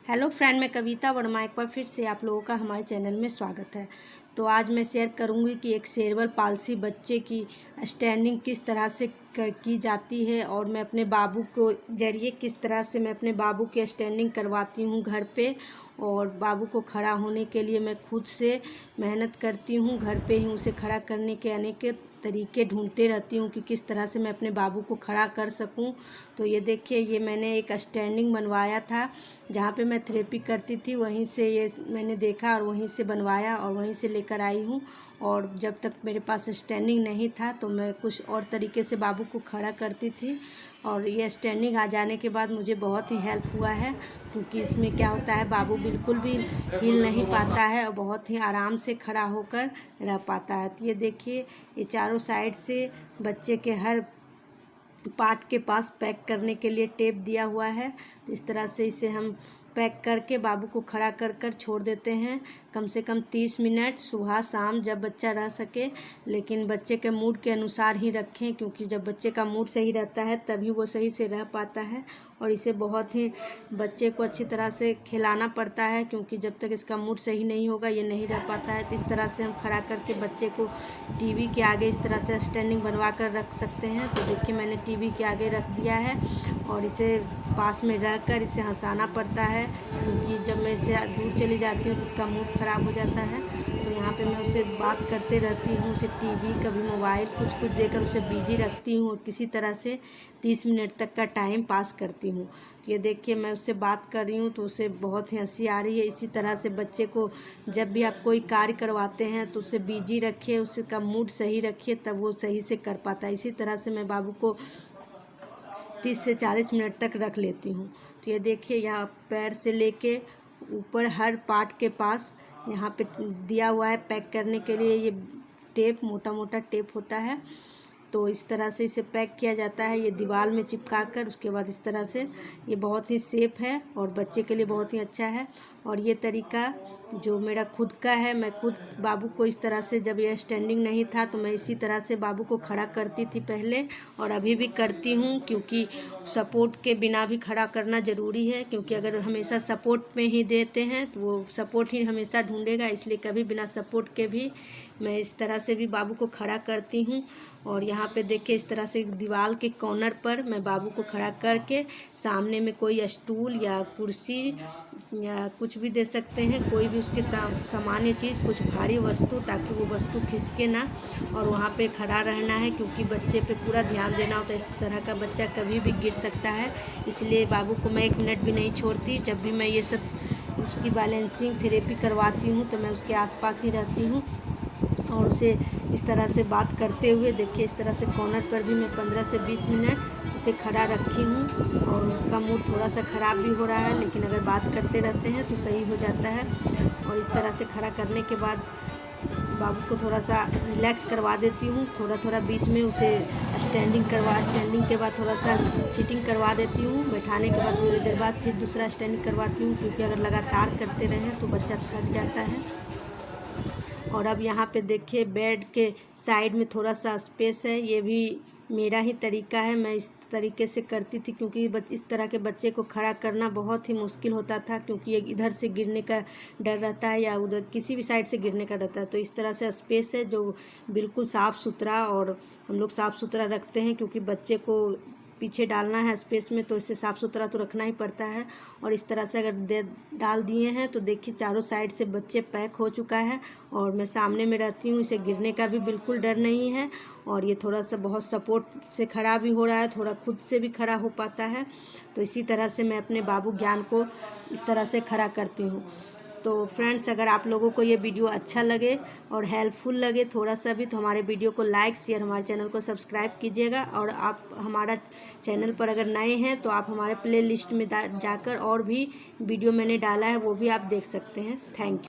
Hello friend, मैं कविता वर्मा एक बार फिर से आप लोगों का हमारे चैनल में स्वागत है। तो आज मैं शेयर करूंगी कि एक सेरेब्रल पाल्सी बच्चे की स्टैंडिंग किस तरह से की जाती है और मैं अपने बाबू को जरिए किस तरह से मैं अपने बाबू की स्टैंडिंग करवाती हूं घर पे। और बाबू को खड़ा होने के लिए मैं खुद से मेहनत करती हूं, घर पे ही उसे खड़ा करने के अनेक तरीके ढूंढते रहती हूँ कि किस तरह से मैं अपने बाबू को खड़ा कर सकूं। तो ये देखिए, ये मैंने एक स्टैंडिंग बनवाया था जहाँ पे मैं थेरेपी करती थी, वहीं से ये मैंने देखा और वहीं से बनवाया और वहीं से लेकर आई हूँ। और जब तक मेरे पास स्टैंडिंग नहीं था तो मैं कुछ और तरीके से बाबू को खड़ा करती थी। और ये स्टैंडिंग आ जाने के बाद मुझे बहुत ही हेल्प हुआ है, क्योंकि इसमें क्या होता है, बाबू बिल्कुल भी हिल नहीं पाता है और बहुत ही आराम से खड़ा होकर रह पाता है। तो ये देखिए, ये चारों साइड से बच्चे के हर पार्ट के पास पैक करने के लिए टेप दिया हुआ है। तो इस तरह से इसे हम पैक करके बाबू को खड़ा कर कर छोड़ देते हैं कम से कम 30 मिनट, सुबह शाम जब बच्चा रह सके। लेकिन बच्चे के मूड के अनुसार ही रखें, क्योंकि जब बच्चे का मूड सही रहता है तभी वो सही से रह पाता है। और इसे बहुत ही बच्चे को अच्छी तरह से खिलाना पड़ता है, क्योंकि जब तक इसका मूड सही नहीं होगा ये नहीं रह पाता है। तो इस तरह से हम खड़ा करके बच्चे को टीवी के आगे इस तरह से स्टैंडिंग बनवा कर रख सकते हैं। तो देखिए, मैंने टीवी के आगे रख दिया है और इसे पास में रख कर इसे हंसाना पड़ता है, क्योंकि जब मैं इसे दूर चली जाती हूँ तो इसका मूड ख़राब हो जाता है। तो यहाँ पे मैं उससे बात करते रहती हूँ, उसे टीवी कभी मोबाइल कुछ देकर उसे बिजी रखती हूँ और किसी तरह से 30 मिनट तक का टाइम पास करती हूँ। तो ये देखिए, मैं उससे बात कर रही हूँ तो उसे बहुत ही हंसी आ रही है। इसी तरह से बच्चे को जब भी आप कोई कार्य करवाते हैं तो उसे बिजी रखिए, उसका मूड सही रखिए, तब वो सही से कर पाता है। इसी तरह से मैं बाबू को 30 से 40 मिनट तक रख लेती हूँ। तो ये देखिए, यहाँ पैर से लेके ऊपर हर पार्ट के पास यहाँ पे दिया हुआ है पैक करने के लिए। ये टेप, मोटा मोटा टेप होता है, तो इस तरह से इसे पैक किया जाता है। ये दीवार में चिपका कर उसके बाद इस तरह से, ये बहुत ही सेफ है और बच्चे के लिए बहुत ही अच्छा है। और ये तरीका जो मेरा खुद का है, मैं खुद बाबू को इस तरह से, जब ये स्टैंडिंग नहीं था तो मैं इसी तरह से बाबू को खड़ा करती थी पहले, और अभी भी करती हूँ, क्योंकि सपोर्ट के बिना भी खड़ा करना ज़रूरी है। क्योंकि अगर हमेशा सपोर्ट में ही देते हैं तो वो सपोर्ट ही हमेशा ढूंढेगा, इसलिए कभी बिना सपोर्ट के भी मैं इस तरह से भी बाबू को खड़ा करती हूँ। और यहाँ पे देखिए, इस तरह से दीवार के कॉर्नर पर मैं बाबू को खड़ा करके सामने में कोई स्टूल या कुर्सी या कुछ भी दे सकते हैं, कोई भी उसके सामान्य चीज़, कुछ भारी वस्तु, ताकि वो वस्तु खिसके ना। और वहाँ पे खड़ा रहना है, क्योंकि बच्चे पे पूरा ध्यान देना होता है। इस तरह का बच्चा कभी भी गिर सकता है, इसलिए बाबू को मैं 1 मिनट भी नहीं छोड़ती। जब भी मैं ये सब उसकी बैलेंसिंग थेरेपी करवाती हूँ तो मैं उसके आसपास ही रहती हूँ और उसे इस तरह से बात करते हुए, देखिए इस तरह से कॉर्नर पर भी मैं 15 से 20 मिनट उसे खड़ा रखी हूँ। और उसका मूड थोड़ा सा ख़राब भी हो रहा है, लेकिन अगर बात करते रहते हैं तो सही हो जाता है। और इस तरह से खड़ा करने के बाद बाबू को थोड़ा सा रिलैक्स करवा देती हूँ, थोड़ा थोड़ा बीच में उसे स्टैंडिंग के बाद थोड़ा सा सिटिंग करवा देती हूँ। बैठाने के बाद थोड़ी देर बाद फिर दूसरा स्टैंडिंग करवाती हूँ, क्योंकि अगर लगातार करते रहें तो बच्चा थक जाता है। और अब यहाँ पे देखिए, बेड के साइड में थोड़ा सा स्पेस है, ये भी मेरा ही तरीका है, मैं इस तरीके से करती थी, क्योंकि इस तरह के बच्चे को खड़ा करना बहुत ही मुश्किल होता था, क्योंकि ये इधर से गिरने का डर रहता है या उधर किसी भी साइड से गिरने का रहता है। तो इस तरह से स्पेस है जो बिल्कुल साफ़ सुथरा, और हम लोग साफ़ सुथरा रखते हैं, क्योंकि बच्चे को पीछे डालना है स्पेस में, तो इससे साफ़ सुथरा तो रखना ही पड़ता है। और इस तरह से अगर डाल दिए हैं तो देखिए, चारों साइड से बच्चे पैक हो चुका है और मैं सामने में रहती हूँ, इसे गिरने का भी बिल्कुल डर नहीं है। और ये थोड़ा सा बहुत सपोर्ट से खड़ा भी हो रहा है, थोड़ा खुद से भी खड़ा हो पाता है। तो इसी तरह से मैं अपने बाबू ज्ञान को इस तरह से खड़ा करती हूँ। तो फ्रेंड्स, अगर आप लोगों को ये वीडियो अच्छा लगे और हेल्पफुल लगे थोड़ा सा भी, तो हमारे वीडियो को लाइक, शेयर, हमारे चैनल को सब्सक्राइब कीजिएगा। और आप हमारा चैनल पर अगर नए हैं तो आप हमारे प्ले लिस्ट में जाकर और भी वीडियो मैंने डाला है वो भी आप देख सकते हैं। Thank you.